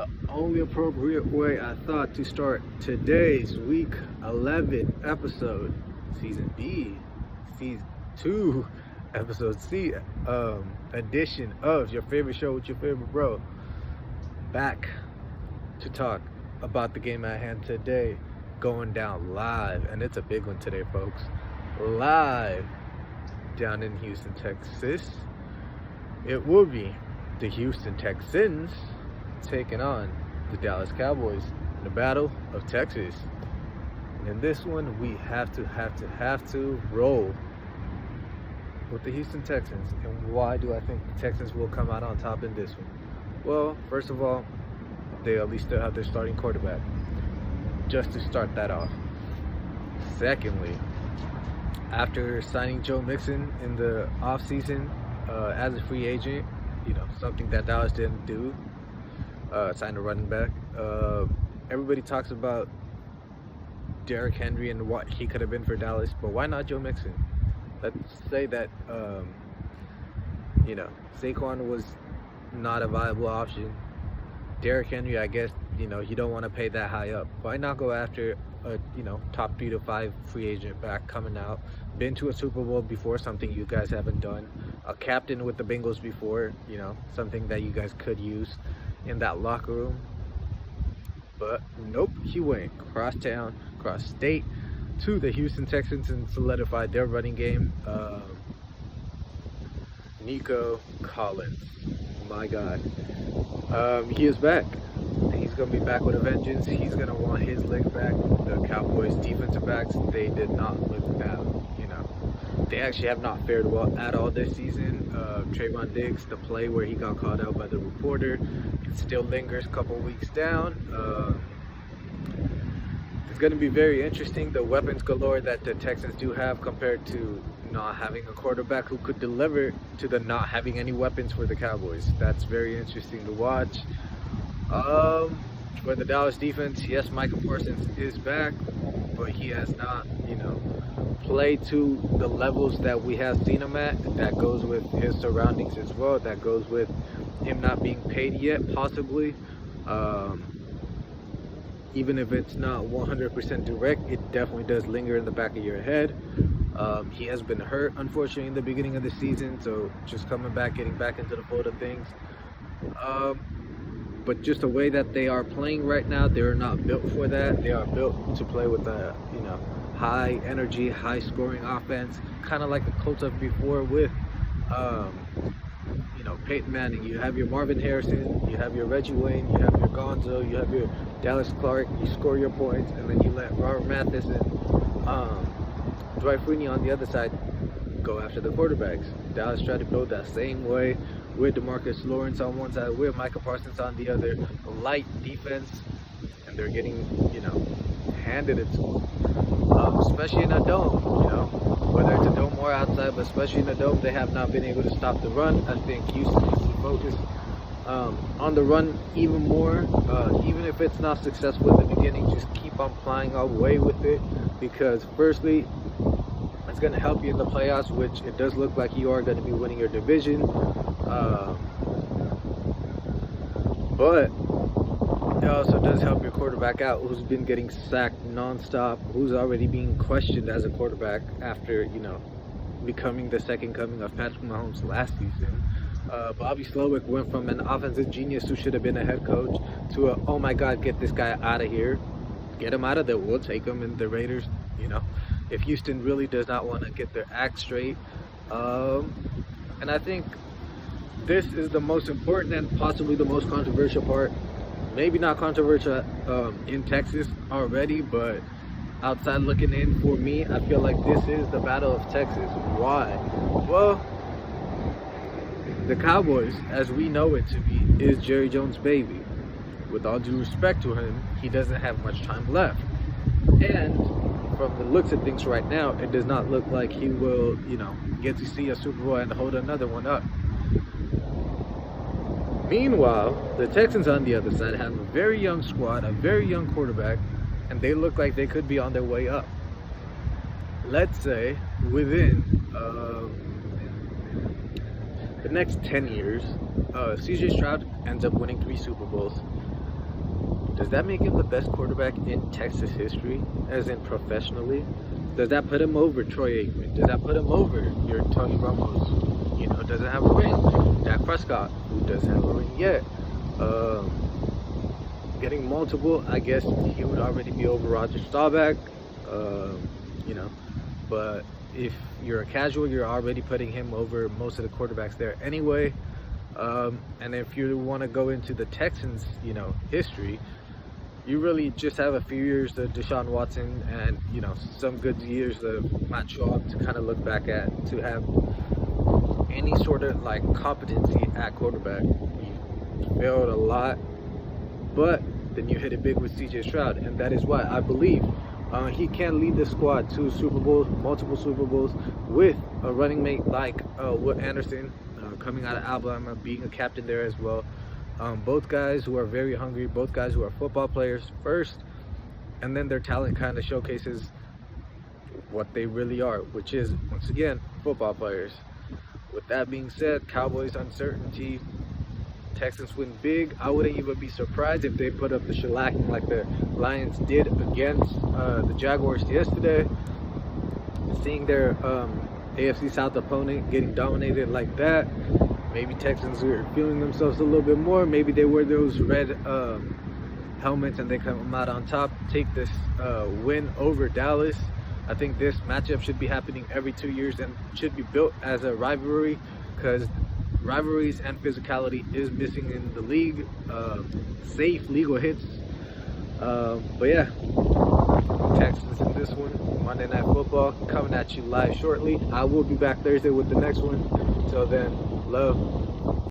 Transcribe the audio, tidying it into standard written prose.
the only appropriate way I thought to start today's week 11 episode, season B, season 2, episode C, edition of your favorite show with your favorite bro. Back to talk about the game at hand today, going down live, and it's a big one today, folks. Live down in Houston, Texas. It will be the Houston Texans taking on the Dallas Cowboys in the Battle of Texas. And in this one, we have to roll with the Houston Texans. And why do I think the Texans will come out on top in this one? Well, first of all, they at least still have their starting quarterback, just to start that off. Secondly, after signing Joe Mixon in the offseason as a free agent, something that Dallas didn't do, signed a running back. Everybody talks about Derrick Henry and what he could have been for Dallas, but why not Joe Mixon? Let's say that, Saquon was not a viable option. Derrick Henry, I guess, you don't want to pay that high up. Why not go after a, top 3 to 5 free agent back coming out, been to a Super Bowl before, something you guys haven't done, a captain with the Bengals before, something that you guys could use in that locker room. But nope, he went cross town, cross state to the Houston Texans and solidified their running game. Nico Collins, my God, he is back. He's going to be back with a vengeance. He's going to want his leg back. The Cowboys defensive backs, they did not look bad. They actually have not fared well at all this season. Trayvon Diggs, the play where he got called out by the reporter, it still lingers a couple weeks down. It's going to be very interesting, the weapons galore that the Texans do have compared to not having a quarterback who could deliver to the not having any weapons for the Cowboys. That's very interesting to watch. For the Dallas defense, yes, Micah Parsons is back, but he has not, played to the levels that we have seen him at. That goes with his surroundings as well. That goes with him not being paid yet, possibly. Even if it's not 100% direct, it definitely does linger in the back of your head. He has been hurt, unfortunately, in the beginning of the season, so just coming back, getting back into the flow of things. But just the way that they are playing right now, they're not built for that. They are built to play with a, high energy, high scoring offense, kind of like the Colts of before with, Peyton Manning. You have your Marvin Harrison, you have your Reggie Wayne, you have your Gonzo, you have your Dallas Clark. You score your points, and then you let Robert Mathis and Dwight Freeney on the other side go after the quarterbacks. Dallas tried to build that same way with DeMarcus Lawrence on one side, with Micah Parsons on the other. A light defense, and they're getting, handed it to them. Especially in a dome, whether it's a dome or outside, but especially in a dome, they have not been able to stop the run. I think Houston needs to focus on the run even more. Even if it's not successful in the beginning, just keep on plowing away with it, because firstly, it's going to help you in the playoffs, which it does look like you are going to be winning your division. But it also does help your quarterback out, who's been getting sacked nonstop, who's already being questioned as a quarterback after, becoming the second coming of Patrick Mahomes last season. Bobby Slowick went from an offensive genius who should have been a head coach to a, oh my God, get this guy out of here. Get him out of there. We'll take him. And the Raiders, if Houston really does not want to get their act straight. And I think this is the most important and possibly the most controversial part. Maybe not controversial in Texas already, but outside looking in, for me, I feel like this is the Battle of Texas. Why? Well, the Cowboys, as we know it to be, is Jerry Jones' baby. With all due respect to him, he doesn't have much time left. And from the looks of things right now, it does not look like he will, get to see a Super Bowl and hold another one up. Meanwhile, the Texans on the other side have a very young squad, a very young quarterback, and they look like they could be on their way up. Let's say within the next 10 years, CJ Stroud ends up winning 3 Super Bowls. does that make him the best quarterback in Texas history, as in professionally? Does that put him over Troy Aikman? Does that put him over your Tony Romo's? You know, doesn't have a ring. Dak Prescott, who doesn't have a ring yet. Getting multiple, I guess he would already be over Roger Staubach. You know, but if you're a casual, you're already putting him over most of the quarterbacks there anyway. And if you want to go into the Texans, you know, history, you really just have a few years of Deshaun Watson and, you know, some good years of Matt Schaub to kind of look back at, to have any sort of like competency at quarterback. You failed a lot, but then you hit it big with CJ Stroud, and that is why I believe he can lead the squad to Super Bowls, multiple Super Bowls, with a running mate like Will Anderson, coming out of Alabama, being a captain there as well. Both guys who are very hungry, both guys who are football players first, and then their talent kind of showcases what they really are, which is, once again, football players. With that being said, Cowboys uncertainty, Texans win big. I wouldn't even be surprised if they put up the shellacking like the Lions did against the Jaguars yesterday. Seeing their AFC South opponent getting dominated like that, maybe Texans are feeling themselves a little bit more. Maybe they wear those red helmets and they come out on top, take this win over Dallas. I think this matchup should be happening every 2 years and should be built as a rivalry, because rivalries and physicality is missing in the league. Safe legal hits. But yeah, Texans in this one. Monday Night Football coming at you live shortly. I will be back Thursday with the next one. Till then, love.